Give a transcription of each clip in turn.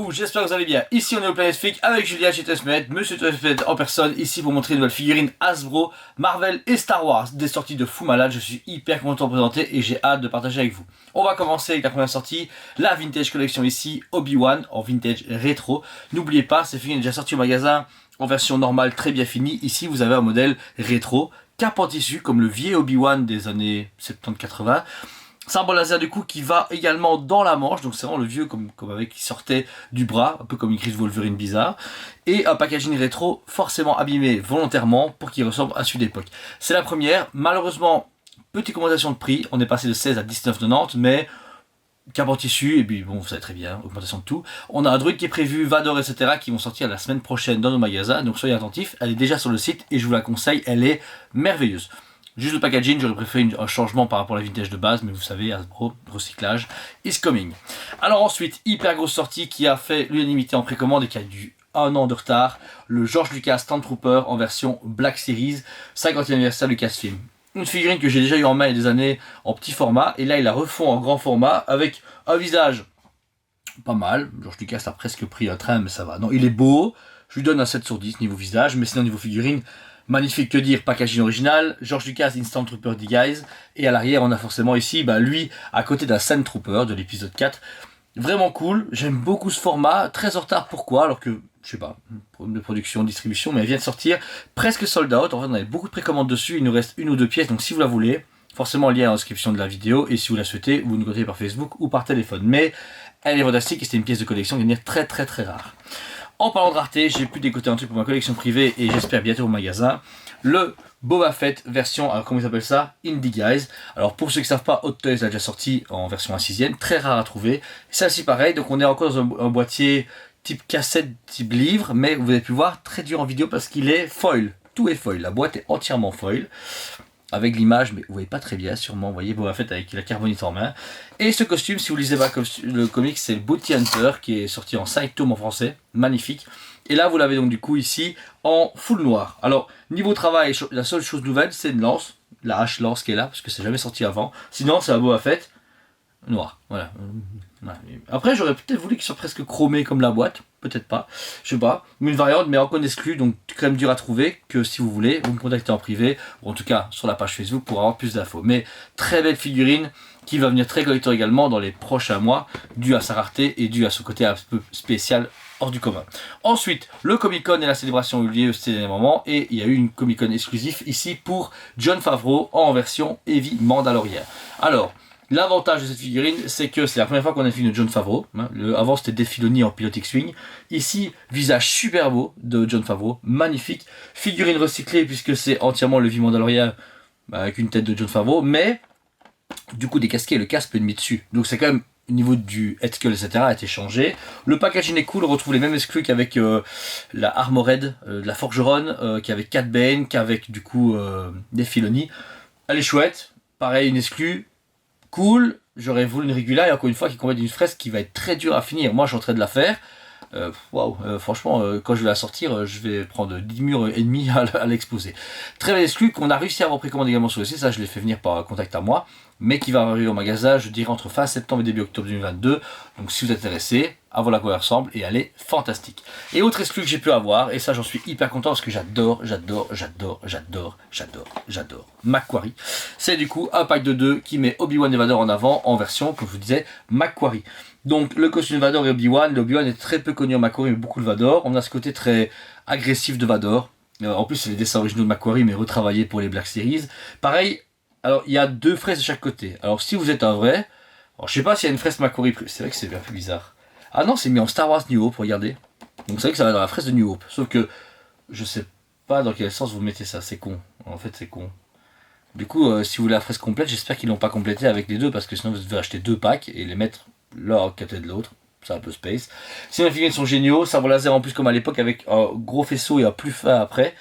vous, j'espère que vous allez bien. Ici on est au Planète Freak avec Julia chez Tesmet, Monsieur Tesmet en personne, ici pour montrer une nouvelle figurine Hasbro, Marvel et Star Wars, des sorties de fou malade. Je suis hyper content de présenter et j'ai hâte de partager avec vous. On va commencer avec la première sortie, la Vintage Collection ici, Obi-Wan en Vintage Rétro. N'oubliez pas, cette figurine est déjà sortie au magasin en version normale très bien finie. Ici vous avez un modèle rétro, cap en tissu comme le vieil Obi-Wan des années 70-80. Sabre laser du coup qui va également dans la manche, donc c'est vraiment le vieux comme avec qui sortait du bras, un peu comme une crise Wolverine bizarre, et un packaging rétro forcément abîmé volontairement pour qu'il ressemble à celui d'époque. C'est la première, malheureusement petite augmentation de prix, on est passé de 16 à 19,90, mais cap en tissu, et puis bon vous savez très bien, augmentation de tout. On a un druide qui est prévu, Vador etc. qui vont sortir la semaine prochaine dans nos magasins, donc soyez attentifs, elle est déjà sur le site et je vous la conseille, elle est merveilleuse. Juste le packaging, j'aurais préféré un changement par rapport à la vintage de base, mais vous savez, Hasbro, recyclage, is coming. Alors ensuite, hyper grosse sortie qui a fait l'unanimité en précommande et qui a eu 1 an de retard, le George Lucas Stormtrooper en version Black Series, 50e anniversaire Lucasfilm. Une figurine que j'ai déjà eu en main il y a des années en petit format, et là il la refond en grand format avec un visage pas mal. George Lucas a presque pris un train, mais ça va. Non, il est beau, je lui donne un 7 sur 10 niveau visage, mais sinon niveau figurine, magnifique, que dire, packaging original, George Lucas Instant Trooper Disguise, et à l'arrière on a forcément ici lui à côté d'un Sand Trooper de l'épisode 4. Vraiment cool, j'aime beaucoup ce format, très en retard, pourquoi? Alors que, je sais pas, problème de production, distribution, mais elle vient de sortir, presque sold out, en fait on avait beaucoup de précommandes dessus, il nous reste 1 ou 2 pièces, donc si vous la voulez, forcément lien en description de la vidéo, et si vous la souhaitez, vous nous contactez par Facebook ou par téléphone. Mais elle est fantastique et c'est une pièce de collection qui est très très très rare. En parlant de rareté, j'ai pu décoter un truc pour ma collection privée et j'espère bientôt au magasin. Le Boba Fett version, alors comment ils appellent ça? Indie Guys. Alors pour ceux qui ne savent pas, Hot Toys l'a déjà sorti en version 1/6, très rare à trouver. Celle-ci pareil, donc on est encore dans un boîtier type cassette, type livre, mais vous avez pu voir, très dur en vidéo parce qu'il est foil. Tout est foil, la boîte est entièrement foil. Avec l'image, mais vous voyez pas très bien sûrement, vous voyez Boba Fett avec la carbonite en main. Et ce costume, si vous lisez pas le comic, c'est le Bounty Hunter qui est sorti en 5 tomes en français, magnifique. Et là vous l'avez donc du coup ici en full noir. Alors niveau travail, la seule chose nouvelle c'est une lance, la hache lance qui est là, parce que c'est jamais sorti avant. Sinon c'est un Boba Fett noir, voilà. Après j'aurais peut-être voulu qu'il soit presque chromé comme la boîte, peut-être pas, je sais pas, mais une variante, mais encore exclue, donc quand même dur à trouver, que si vous voulez, vous me contactez en privé, ou en tout cas sur la page Facebook pour avoir plus d'infos. Mais très belle figurine, qui va venir très collector également dans les prochains mois, dû à sa rareté et dû à ce côté un peu spécial hors du commun. Ensuite, le Comic Con et la célébration ont eu lieu ces derniers moments, et il y a eu une Comic Con exclusif ici pour Jon Favreau en version Heavy Mandalorian. Alors, l'avantage de cette figurine, c'est que c'est la première fois qu'on a une figurine de Jon Favreau. Avant c'était Dave Filoni en Pilote X-Wing. Ici, visage super beau de Jon Favreau, magnifique. Figurine recyclée puisque c'est entièrement le Heavy Mandalorian avec une tête de Jon Favreau, mais du coup des casquets, le casque peut être mis dessus. Donc c'est quand même au niveau du head skull etc. a été changé. Le packaging est cool, on retrouve les mêmes exclus qu'avec la Armored de la Forgeron, qu'avec Cat Bane, qu'avec du coup Dave Filoni. Elle est chouette, pareil une exclue. Cool, j'aurais voulu une régulière et encore une fois qui complète une fresque qui va être très dure à finir. Moi je suis en train de la faire. Franchement, quand je vais la sortir, je vais prendre 10 murs et demi à l'exposer. Très belle exclue qu'on a réussi à avoir précommandé également sur le site, ça je l'ai fait venir par contact à moi, mais qui va arriver au magasin, je dirais entre fin septembre et début octobre 2022. Donc si vous êtes intéressé, à voir à quoi elle ressemble et elle est fantastique. Et autre exclu que j'ai pu avoir, et ça j'en suis hyper content parce que j'adore Macquarie. C'est du coup un pack de 2 qui met Obi-Wan et Vador en avant en version, comme je vous disais, Macquarie. Donc le costume de Vador et Obi-Wan, l'Obi-Wan est très peu connu en Macquarie mais beaucoup de Vador. On a ce côté très agressif de Vador. En plus c'est les dessins originaux de Macquarie mais retravaillés pour les Black Series. Pareil, alors il y a 2 fraises de chaque côté. Alors si vous êtes un vrai, alors, je sais pas s'il y a une fraise Macquarie, c'est vrai que c'est un peu bizarre. Ah non, c'est mis en Star Wars New Hope, regardez. Donc c'est vrai que ça va dans la fraise de New Hope. Sauf que je sais pas dans quel sens vous mettez ça, c'est con. En fait c'est con. Du coup, si vous voulez la fraise complète, j'espère qu'ils l'ont pas complété avec les deux parce que sinon vous devez acheter 2 packs et les mettre l'un à côté de l'autre. C'est un peu space. Sinon les figurines sont géniaux, sabre laser en plus comme à l'époque avec un gros faisceau et un plus fin après.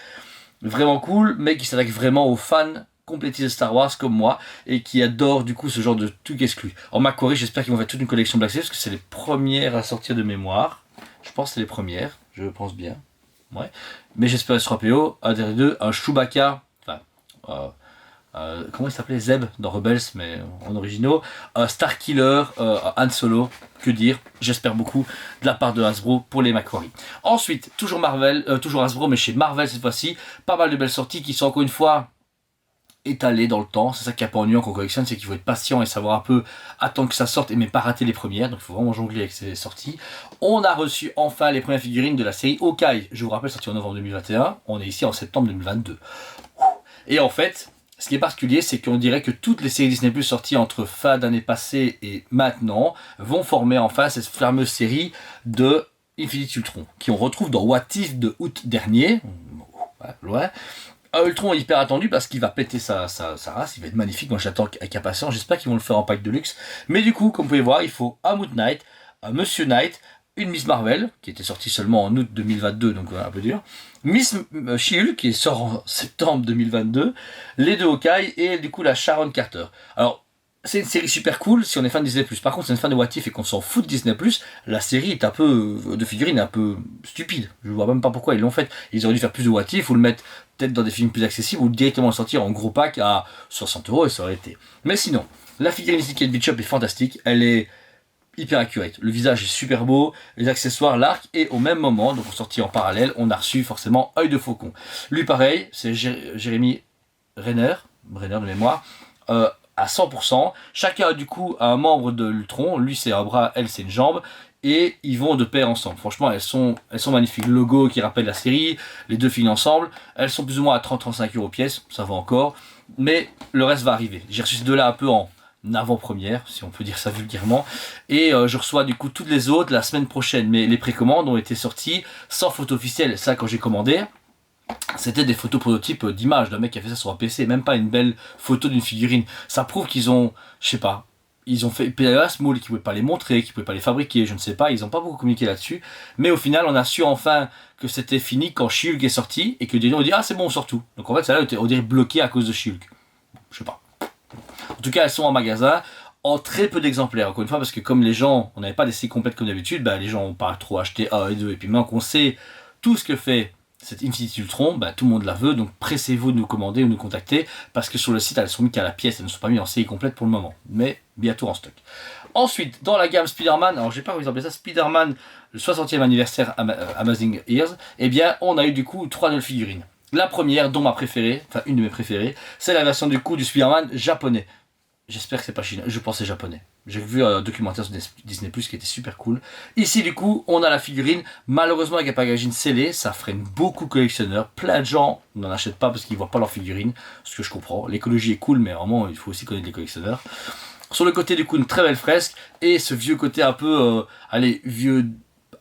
Vraiment cool, mais qui s'attaque vraiment aux fans complétistes de Star Wars comme moi et qui adorent du coup ce genre de truc exclu. En Macquarie, j'espère qu'ils vont faire toute une collection Black Series parce que c'est les premières à sortir de mémoire. Je pense que c'est les premières, je pense bien. Ouais. Mais j'espère S3PO, un des deux, un Chewbacca, enfin comment il s'appelait, Zeb dans Rebels, mais en originaux, Starkiller, Han Solo, que dire, j'espère beaucoup de la part de Hasbro pour les Macquarie. Ensuite, toujours Marvel, toujours Hasbro, mais chez Marvel cette fois-ci, pas mal de belles sorties qui sont encore une fois étalées dans le temps. C'est ça qui est un peu ennuyant qu'on collectionne, c'est qu'il faut être patient et savoir un peu attendre que ça sorte, mais pas rater les premières, donc il faut vraiment jongler avec ces sorties. On a reçu enfin les premières figurines de la série Hawkeye, je vous rappelle, sortie en novembre 2021, on est ici en septembre 2022. Et en fait, ce qui est particulier, c'est qu'on dirait que toutes les séries Disney Plus sorties entre fin d'année passée et maintenant vont former enfin cette fameuse série de Infinity Ultron, qui on retrouve dans What If de août dernier. Ouais. Ultron est hyper attendu parce qu'il va péter sa race, il va être magnifique, moi j'attends avec impatience, j'espère qu'ils vont le faire en pack de luxe. Mais du coup, comme vous pouvez voir, il faut un Moon Knight, un Monsieur Knight, une Miss Marvel, qui était sortie seulement en août 2022, donc un peu dur, Miss She-Hulk, qui sort en septembre 2022, les deux Hawkeye, et du coup la Sharon Carter. Alors, c'est une série super cool si on est fan de Disney+. Par contre, si on est fan de What If et qu'on s'en fout de Disney+, la série est un peu, de figurines, un peu stupide. Je vois même pas pourquoi ils l'ont fait. Ils auraient dû faire plus de What If ou le mettre peut-être dans des films plus accessibles ou directement le sortir en gros pack à 60 € et ça aurait été. Mais sinon, la figurine Kate Bishop est fantastique. Elle est hyper accurate. Le visage est super beau, les accessoires, l'arc, et au même moment, donc on sortit en parallèle, on a reçu forcément Œil de Faucon. Lui pareil, c'est Jérémy Renner de mémoire, à 100%. Chacun a du coup un membre de l'Ultron, lui c'est un bras, elle c'est une jambe, et ils vont de pair ensemble. Franchement, elles sont magnifiques. Le logo qui rappelle la série, les deux filles ensemble, elles sont plus ou moins à 30-35 € pièce, ça va encore, mais le reste va arriver. J'ai reçu ces deux-là un peu en avant-première, si on peut dire ça vulgairement, et je reçois du coup toutes les autres la semaine prochaine, mais les précommandes ont été sorties sans photo officielle. Ça, quand j'ai commandé, c'était des photos prototypes d'images d'un mec qui a fait ça sur un PC, même pas une belle photo d'une figurine. Ça prouve qu'ils ont, je sais pas, ils ont fait PLS moule qui pouvaient pas les montrer, qui pouvaient pas les fabriquer, je ne sais pas, ils ont pas beaucoup communiqué là-dessus, mais au final on a su enfin que c'était fini quand She-Hulk est sorti et que des gens ont dit ah c'est bon on sort tout. Donc en fait ça là on dirait bloqué à cause de She-Hulk. Je sais pas. En tout cas, elles sont en magasin, en très peu d'exemplaires, encore une fois, parce que comme les gens, on n'avait pas des séries complètes comme d'habitude, bah, les gens n'ont pas trop acheté 1 et 2, et puis maintenant qu'on sait tout ce que fait cette Infinity Ultron, bah, tout le monde la veut, donc pressez-vous de nous commander ou nous contacter, parce que sur le site, elles sont mises qu'à la pièce, elles ne sont pas mises en série complète pour le moment, mais bientôt en stock. Ensuite, dans la gamme Spider-Man, alors j'ai pas vous appeler ça, Spider-Man, le 60e anniversaire Amazing Years, eh bien, on a eu du coup 3 nouvelles figurines. La première, dont ma préférée, enfin une de mes préférées, c'est la version du coup du Spider-Man japonais. J'espère que c'est pas chinois, je pense que c'est japonais. J'ai vu un documentaire sur Disney Plus qui était super cool. Ici du coup on a la figurine, malheureusement avec un packaging scellé, ça freine beaucoup collectionneurs. Plein de gens n'en achètent pas parce qu'ils voient pas leur figurine, ce que je comprends. L'écologie est cool mais vraiment il faut aussi connaître les collectionneurs. Sur le côté du coup une très belle fresque et ce vieux côté un peu, allez vieux,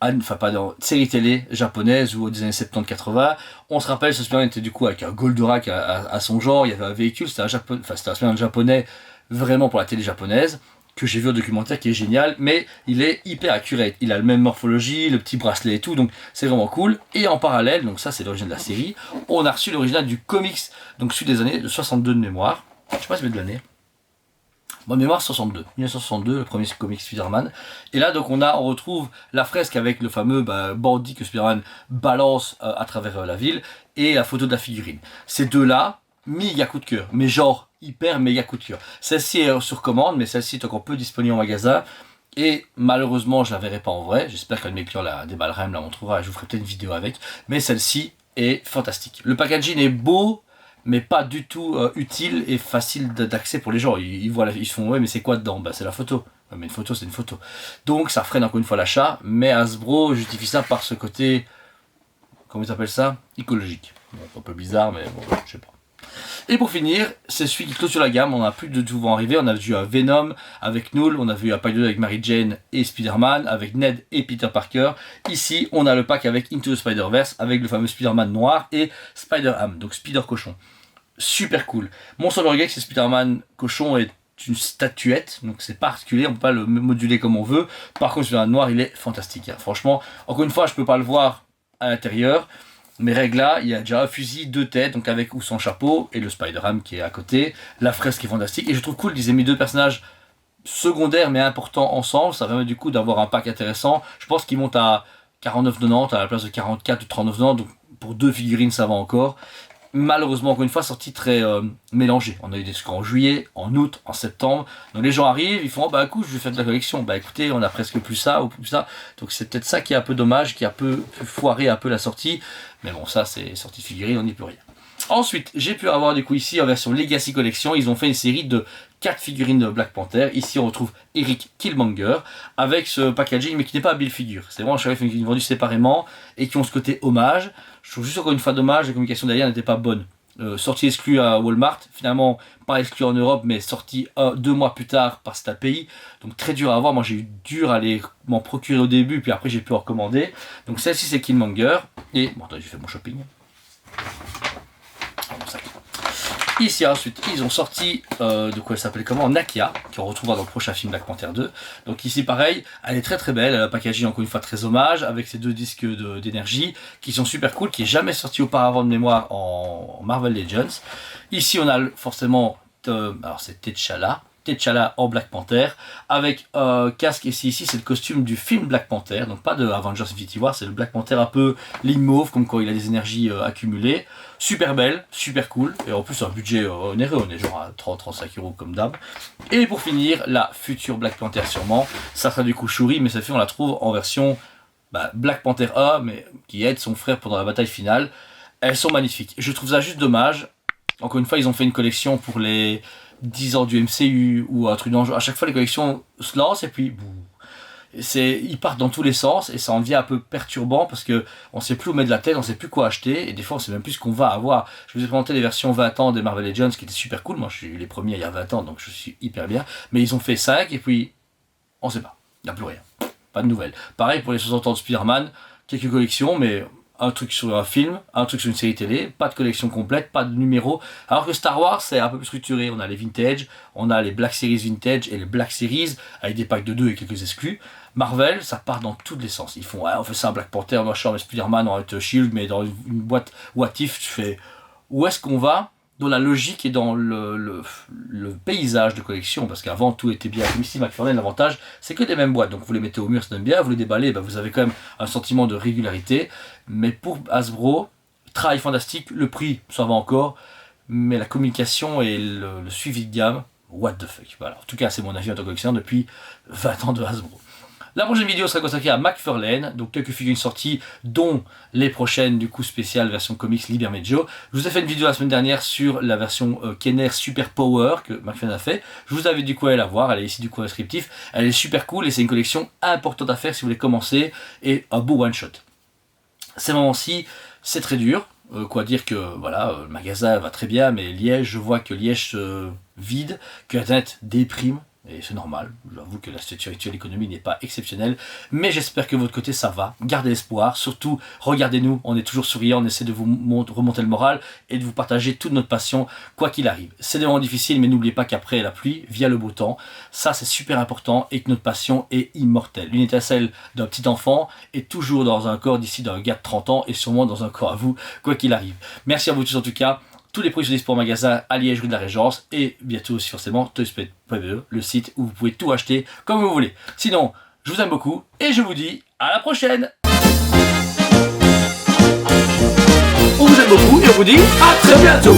enfin pas dans série télé japonaise ou des années 70-80. On se rappelle ce Spider-Man était du coup avec un Goldorak à son genre, il y avait un véhicule, c'était un Spider-Man japonais vraiment pour la télé japonaise, que j'ai vu au documentaire qui est génial, mais il est hyper accurate. Il a la même morphologie, le petit bracelet et tout, donc c'est vraiment cool. Et en parallèle, donc ça c'est l'origine de la série, on a reçu l'original du comics, donc celui des années de 62 de mémoire. Je sais pas si c'est de l'année. Bonne mémoire 62, 1962, le premier comics Spider-Man. Et là donc on retrouve la fresque avec le fameux bandit que Spider-Man balance à travers la ville et la photo de la figurine. Ces deux-là, méga coup de cœur, mais genre hyper méga coup de cœur. Celle-ci est sur commande, mais celle-ci est encore peu disponible en magasin. Et malheureusement, je la verrai pas en vrai. J'espère qu'un de mes clients la déballera, elle me la montrera et je vous ferai peut-être une vidéo avec. Mais celle-ci est fantastique. Le packaging est beau, mais pas du tout utile et facile d'accès pour les gens. Ils voient, ils se font ouais, mais c'est quoi dedans? Bah, c'est la photo. Ouais, mais une photo, c'est une photo. Donc ça freine encore une fois l'achat, mais Hasbro justifie ça par ce côté, comment ils appellent ça? Écologique. Bon, c'est un peu bizarre, mais bon, je sais pas. Et pour finir, c'est celui qui clôture la gamme, on a plus de tout vont arriver, on a vu un Venom avec Null, on a vu un pack 2 avec Mary Jane et Spider-Man, avec Ned et Peter Parker. Ici, on a le pack avec Into the Spider-Verse, avec le fameux Spider-Man noir et Spider-Ham, donc Spider-Cochon. Super cool. Mon seul regret, c'est Spider-Man Cochon est une statuette, donc c'est particulier, on peut pas le moduler comme on veut. Par contre, Spider-Man noir, il est fantastique. Hein. Franchement, encore une fois, je peux pas le voir à l'intérieur. Mais règle là, il y a déjà un fusil, deux têtes, donc avec ou sans chapeau, et le Spider-Ham qui est à côté. La fresque est fantastique, et je trouve cool qu'ils aient mis deux personnages secondaires mais importants ensemble. Ça permet du coup d'avoir un pack intéressant. Je pense qu'il monte à 49,90 à la place de 44 ou 39,90, donc pour deux figurines ça va encore. malheureusement encore une fois sorti très mélangé. On a eu des scores en juillet, en août, en septembre. Donc les gens arrivent, ils font oh, bah écoute, je vais faire de la collection. Bah écoutez, on a presque plus ça ou plus ça. Donc c'est peut-être ça qui est un peu dommage, qui a un peu foiré un peu la sortie. Mais bon, ça c'est sortie figurine, on n'y peut rien. Ensuite, j'ai pu avoir du coup ici en version Legacy Collection, ils ont fait une série de 4 figurines de Black Panther. Ici on retrouve Eric Killmonger avec ce packaging mais qui n'est pas Bill Figure. C'est vraiment chaque figurine vendue séparément et qui ont ce côté hommage. Je trouve juste encore une fois dommage, la communication derrière n'était pas bonne. Sortie exclue à Walmart, finalement pas exclue en Europe mais sortie 2 mois plus tard par cet pays. Donc très dur à avoir, moi j'ai eu dur à les m'en procurer au début puis après j'ai pu en recommander. Donc celle-ci c'est Killmonger et bon attends, j'ai fait mon shopping. Ici ensuite ils ont sorti de quoi elle s'appelle comment, Nakia, qu'on retrouvera dans le prochain film Black Panther 2. Donc ici pareil, elle est très très belle, elle a un packaging encore une fois très hommage avec ses 2 disques d'énergie qui sont super cool, qui est jamais sorti auparavant de mémoire en Marvel Legends. Ici on a forcément, alors c'est T'Challa en Black Panther, avec casque, et ici c'est le costume du film Black Panther, donc pas de Avengers Infinity War, c'est le Black Panther un peu ligne mauve, comme quand il a des énergies accumulées. Super belle, super cool, et en plus un budget onéreux, on est genre à 30-35 € comme d'hab. Et pour finir, la future Black Panther sûrement, ça sera du coup Shuri, mais cette fois on la trouve en version Black Panther A, mais qui aide son frère pendant la bataille finale. Elles sont magnifiques, je trouve ça juste dommage. Encore une fois, ils ont fait une collection pour les 10 ans du MCU ou un truc dans le genre. À chaque fois, les collections se lancent et puis ils partent dans tous les sens et ça en devient un peu perturbant parce que on sait plus où mettre la tête, on sait plus quoi acheter et des fois on sait même plus ce qu'on va avoir. Je vous ai présenté les versions 20 ans des Marvel Legends qui étaient super cool. Moi, je suis les premiers il y a 20 ans donc je suis hyper bien. Mais ils ont fait 5 et puis on sait pas. Il n'y a plus rien. Pas de nouvelles. Pareil pour les 60 ans de Spider-Man, quelques collections mais un truc sur un film, un truc sur une série télé, pas de collection complète, pas de numéros. Alors que Star Wars, c'est un peu plus structuré. On a les vintage, on a les Black Series vintage et les Black Series avec des packs de 2 et quelques exclus. Marvel, ça part dans tous les sens. Ils font, ouais, on fait ça, Black Panther, machin, mais Spider-Man, on va être Shield, mais dans une boîte What If, tu fais, où est-ce qu'on va dans la logique et dans le paysage de collection, parce qu'avant tout était bien. Comme ici, McFarlane, l'avantage, c'est que des mêmes boîtes, donc vous les mettez au mur, ça donne bien, vous les déballez, vous avez quand même un sentiment de régularité. Mais pour Hasbro, travail fantastique, le prix, ça va encore, mais la communication et le suivi de gamme, what the fuck. Voilà. En tout cas, c'est mon avis en tant que collectionneur depuis 20 ans de Hasbro. La prochaine vidéo sera consacrée à McFarlane, donc quelques figurines sorties, dont les prochaines du coup spéciales version comics Liber Medio. Je vous ai fait une vidéo la semaine dernière sur la version Kenner Super Power que McFarlane a fait. Je vous invite du coup à aller la voir, elle est ici du coup descriptif. Elle est super cool et c'est une collection importante à faire si vous voulez commencer et un beau one shot. Ces moments-ci, c'est très dur. Quoi dire que voilà, le magasin va très bien, mais Liège, je vois que Liège se vide, que Internet déprime. Et c'est normal, j'avoue que la situation actuelle de l'économie n'est pas exceptionnelle, mais j'espère que de votre côté ça va, gardez espoir, surtout regardez-nous, on est toujours souriants, on essaie de vous remonter le moral et de vous partager toute notre passion, quoi qu'il arrive. C'est des moments difficiles, mais n'oubliez pas qu'après la pluie, vient le beau temps, ça c'est super important et que notre passion est immortelle. Une étincelle d'un petit enfant est toujours dans un corps d'ici d'un gars de 30 ans et sûrement dans un corps à vous, quoi qu'il arrive. Merci à vous tous en tout cas. Tous les produits sont disponibles en magasin à Liège, rue de la Régence, et bientôt aussi forcément toysplay.be, le site où vous pouvez tout acheter comme vous voulez. Sinon, je vous aime beaucoup et je vous dis à la prochaine. On vous aime beaucoup et on vous dit à très bientôt.